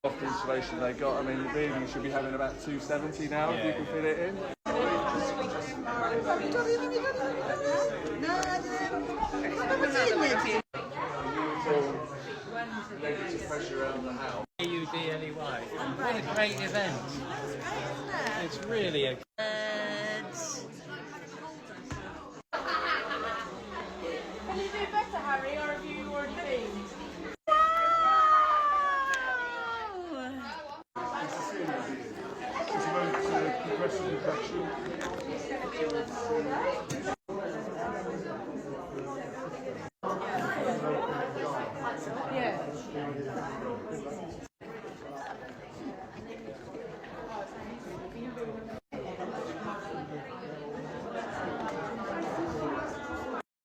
Loft installation they got. I mean, really, you should be having about 270 now if you can fit it in. Negative pressure around the house. AUDLEY. What a great event.